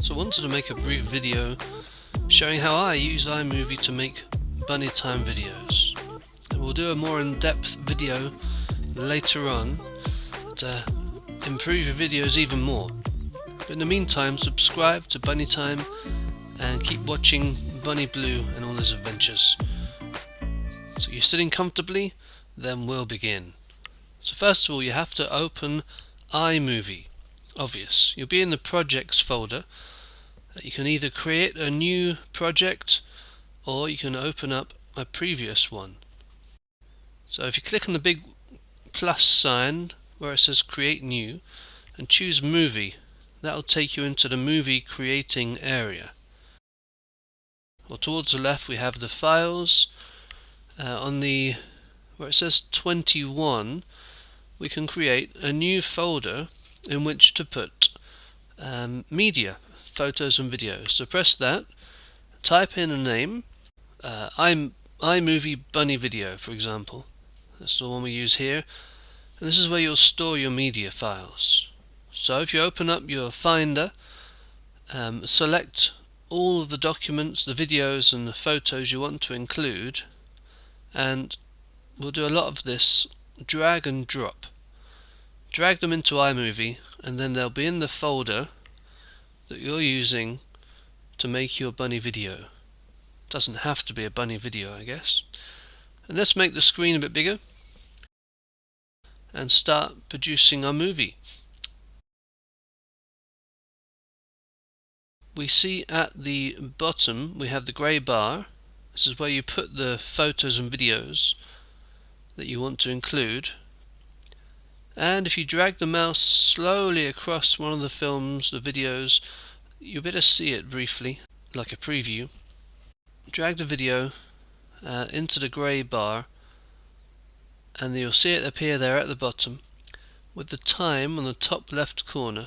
So I wanted to make a brief video showing how I use iMovie to make bunny time videos. And we'll do a more in-depth video later on to improve your videos even more. But in the meantime, subscribe to Bunny Time and keep watching Bunny Blue and all his adventures. So you're sitting comfortably? Then we'll begin. So first of all, you have to open iMovie. Obvious. You'll be in the projects folder. You can either create a new project or you can open up a previous one. So if you click on the big plus sign where it says create new and choose movie, that'll take you into the movie creating area. Well, towards the left we have the files. On the where it says 21, we can create a new folder in which to put media, photos and videos. So press that, type in a name, iMovie Bunny Video for example. That's the one we use here, and this is where you'll store your media files. So if you open up your Finder, select all of the documents, the videos and the photos you want to include, and we'll do a lot of this drag and drop. Drag them into iMovie and then they'll be in the folder that you're using to make your bunny video. Doesn't have to be a bunny video, I guess. And let's make the screen a bit bigger and start producing our movie. We see at the bottom we have the grey bar. This is where you put the photos and videos that you want to include. And if you drag the mouse slowly across one of the films, the videos, you'll better see it briefly, like a preview. Drag the video into the grey bar and you'll see it appear there at the bottom with the time on the top left corner.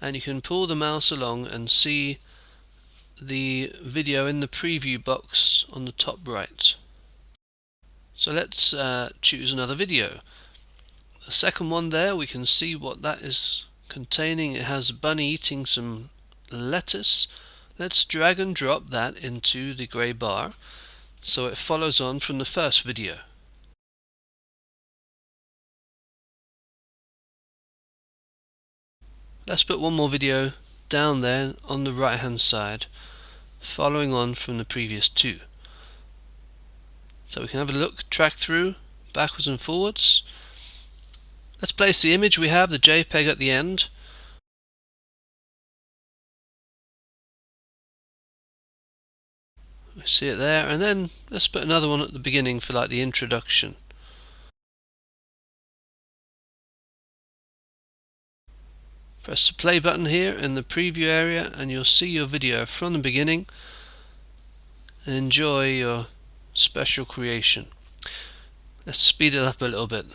And you can pull the mouse along and see the video in the preview box on the top right. So let's choose another video. The second one there, we can see what that is containing. It has a bunny eating some lettuce. Let's drag and drop that into the grey bar so it follows on from the first video. Let's put one more video down there on the right hand side, following on from the previous two. So we can have a look, track through, backwards and forwards. Let's place the image we have, the JPEG, at the end. We see it there, and then let's put another one at the beginning for like the introduction. Press the play button here in the preview area and you'll see your video from the beginning. Enjoy your special creation. Let's speed it up a little bit.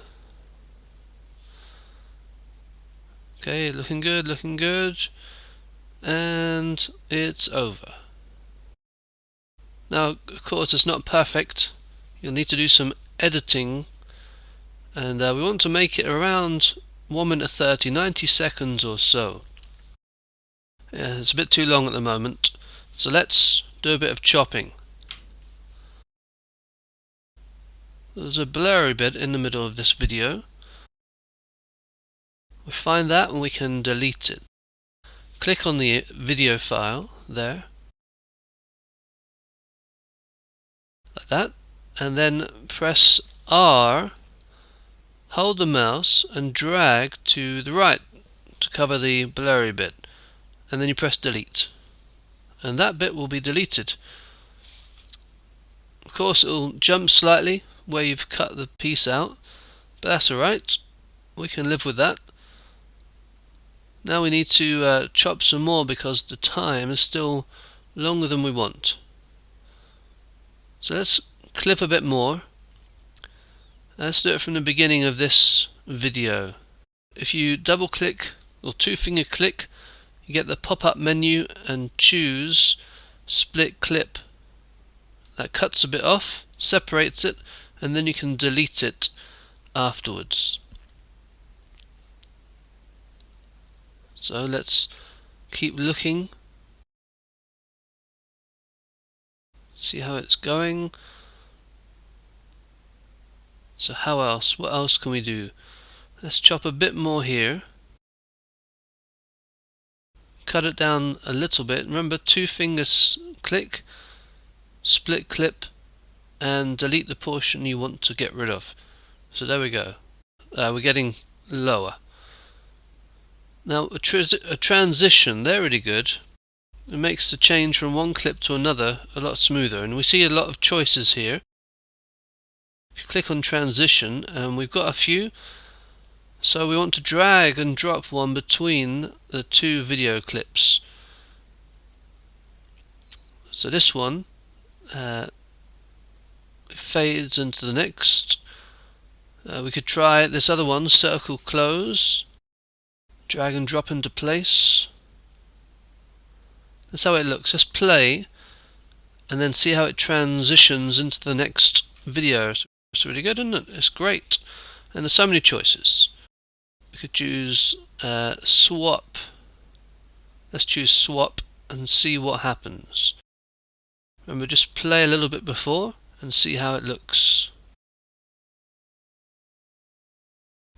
Okay, looking good, and it's over. Now, of course, it's not perfect. You'll need to do some editing, and we want to make it around 1 minute 30, 90 seconds or so. Yeah, it's a bit too long at the moment, so let's do a bit of chopping. There's a blurry bit in the middle of this video. We find that and we can delete it. Click on the video file there, like that, and then press R, hold the mouse and drag to the right to cover the blurry bit, and then you press delete and that bit will be deleted. Of course it will jump slightly where you've cut the piece out, but that's alright, we can live with that. Now we need to chop some more because the time is still longer than we want. So let's clip a bit more. Let's do it from the beginning of this video. If you double click or two finger click, you get the pop-up menu and choose split clip. That cuts a bit off, separates it, and then you can delete it afterwards. So let's Keep looking. See how it's going. So how else? What else can we do? Let's chop a bit more here. Cut it down a little bit. Remember, 2 fingers click, split clip, and delete the portion you want to get rid of. So there we go. We're getting lower. Now a transition, they're really good. It makes the change from one clip to another a lot smoother, and we see a lot of choices here. If you click on transition, we've got a few. So we want to drag and drop one between the 2 video clips. So this one fades into the next. We could try this other one, circle close. Drag and drop into place. That's how it looks. Let's play and then see how it transitions into the next video. It's really good, isn't it? It's great. And there's so many choices. We could choose swap. Let's choose swap and see what happens. Remember, just play a little bit before and see how it looks.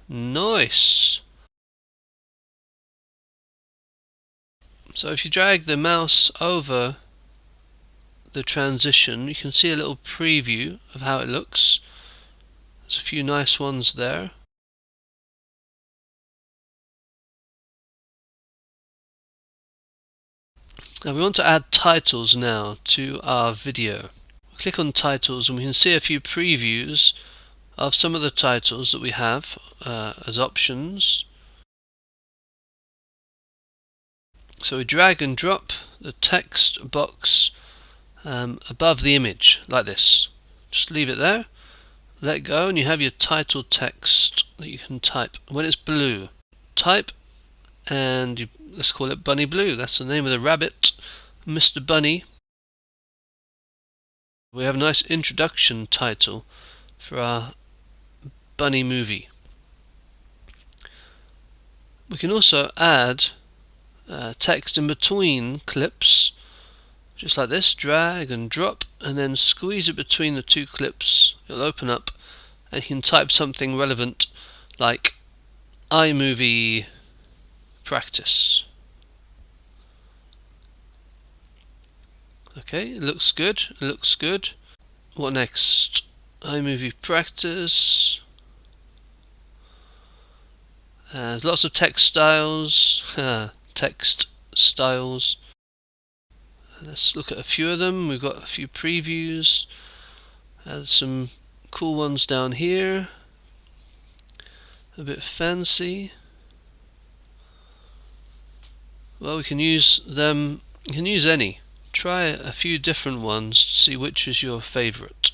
Nice! So if you drag the mouse over the transition, you can see a little preview of how it looks. There's a few nice ones there. Now we want to add titles now to our video. Click on titles and we can see a few previews of some of the titles that we have as options. So we drag and drop the text box above the image like this. Just leave it there, let go, and you have your title text that you can type. When it's blue, type, and let's call it Bunny Blue. That's the name of the rabbit, Mr. Bunny. We have a nice introduction title for our bunny movie. We can also add text in between clips, just like this. Drag and drop and then squeeze it between the 2 clips. It'll open up and you can type something relevant like iMovie practice. Okay, it looks good. It looks good. What next? iMovie practice. There's lots of text styles. Text styles. Let's look at a few of them. We've got a few previews. There's some cool ones down here. A bit fancy. Well, we can use them. You can use any. Try a few different ones to see which is your favorite.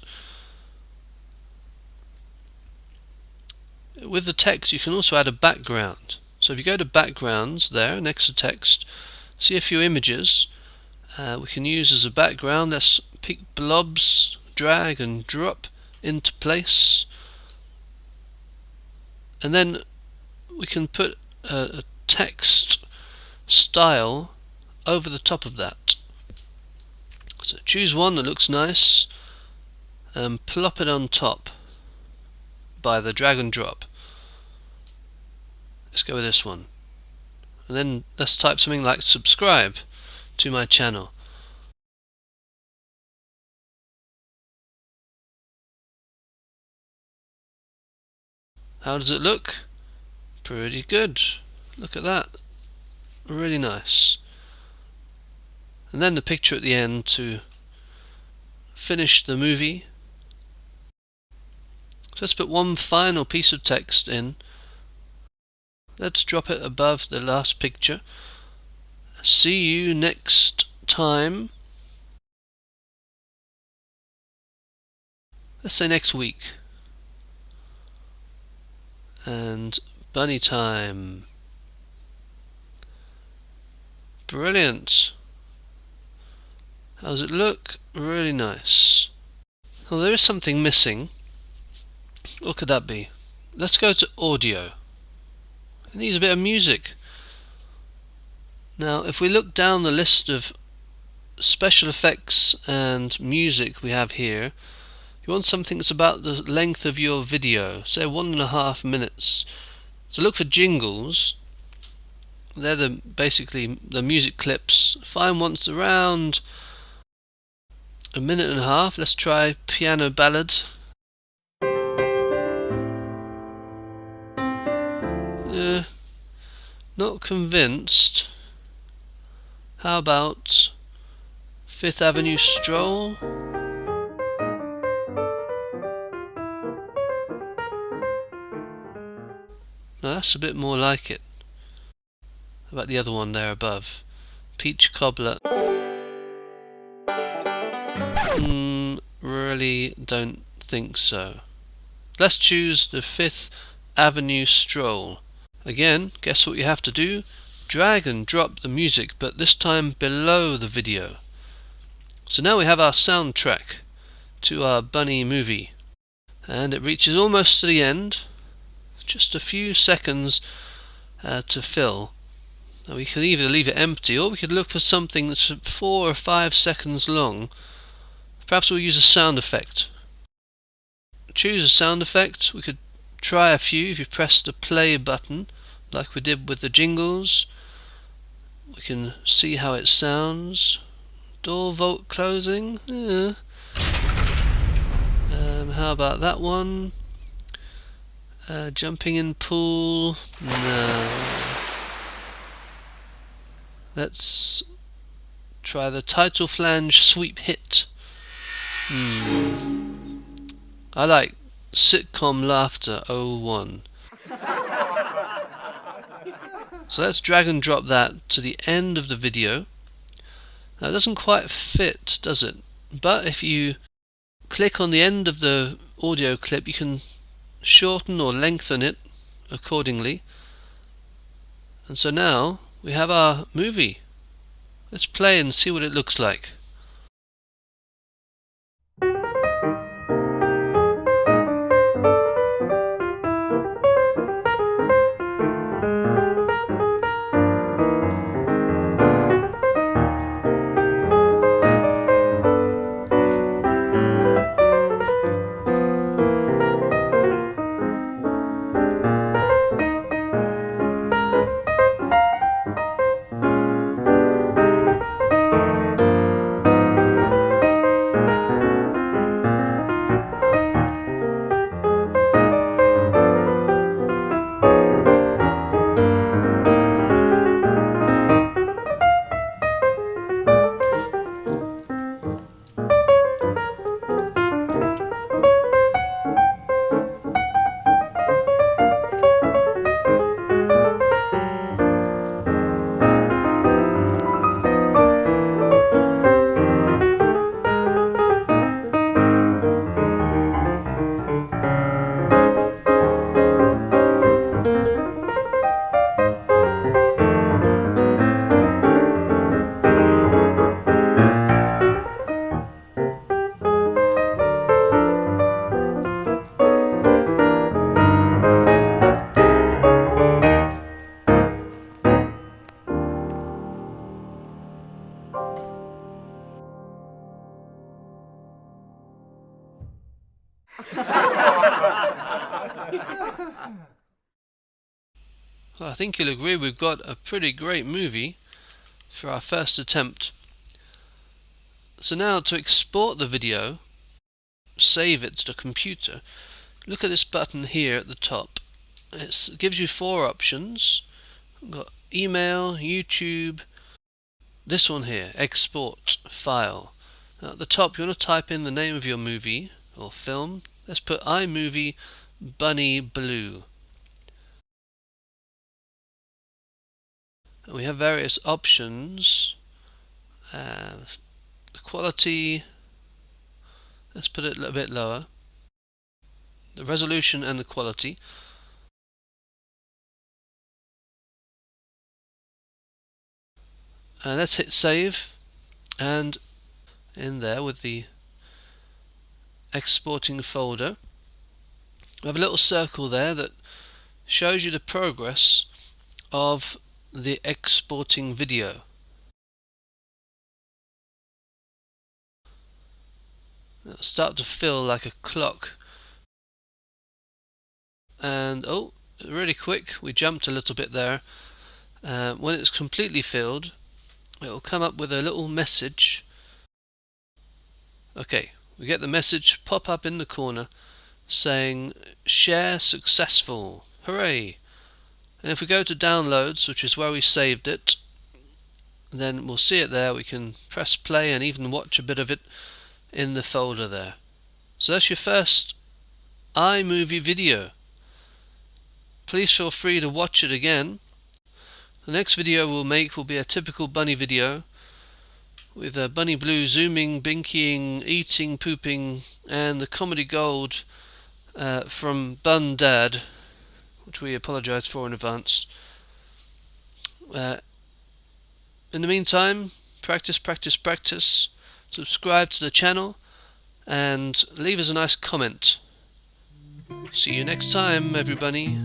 With the text you can also add a background. So if you go to backgrounds there next to text, see a few images we can use as a background. Let's pick blobs, drag and drop into place, and then we can put a text style over the top of that. So choose one that looks nice and plop it on top by the drag and drop. Let's go with this one, and then let's type something like subscribe to my channel. How does it look? Pretty good. Look at that. Really nice. And then the picture at the end to finish the movie. So let's put one final piece of text in. Let's drop it above the last picture. See you next time. Let's say next week. And bunny time. Brilliant. How does it look? Really nice. Well, there is something missing. What could that be? Let's go to audio. It needs a bit of music. Now if we look down the list of special effects and music we have here, you want something that's about the length of your video, say 1.5 minutes. So look for jingles. They're basically the music clips. Find ones around 1.5 minutes. Let's try piano ballad. Not convinced. How about Fifth Avenue Stroll? No, that's a bit more like it. How about the other one there above? Peach Cobbler. Really don't think so. Let's choose the Fifth Avenue Stroll. Again, guess what you have to do? Drag and drop the music, but this time below the video. So now we have our soundtrack to our bunny movie. And it reaches almost to the end. Just a few seconds to fill. Now we could either leave it empty or we could look for something that's 4 or 5 seconds long. Perhaps we'll use a sound effect. Choose a sound effect. We could try a few if you press the play button like we did with the jingles. We can see how it sounds. Door vault closing. How about that one? Jumping in pool. No. Let's try the title flange sweep hit. I like sitcom laughter 01. So let's drag and drop that to the end of the video. Now it doesn't quite fit, does it? But if you click on the end of the audio clip, you can shorten or lengthen it accordingly. And so now we have our movie. Let's play and see what it looks like. Well, I think you'll agree we've got a pretty great movie for our first attempt. So now to export the video, save it to the computer, look at this button here at the top. It gives you 4 options. We've got email, YouTube, this one here, export file. Now at the top you want to type in the name of your movie or film. Let's put iMovie Bunny Blue. And we have various options. The quality, let's put it a little bit lower. The resolution and the quality. Let's hit save, and in there with the exporting folder we have a little circle there that shows you the progress of the exporting video. It'll start to fill like a clock. And oh, really quick, we jumped a little bit there. When it's completely filled, it will come up with a little message. Okay, we get the message pop up in the corner saying share successful. Hooray! And if we go to downloads, which is where we saved it, then we'll see it there. We can press play and even watch a bit of it in the folder there. So that's your first iMovie video. Please feel free to watch it again. The next video we'll make will be a typical bunny video with Bunny Blue zooming, binkying, eating, pooping, and the comedy gold from Bun Dad, which we apologise for in advance. In the meantime, practice, practice, practice. Subscribe to the channel and leave us a nice comment. See you next time, everybody.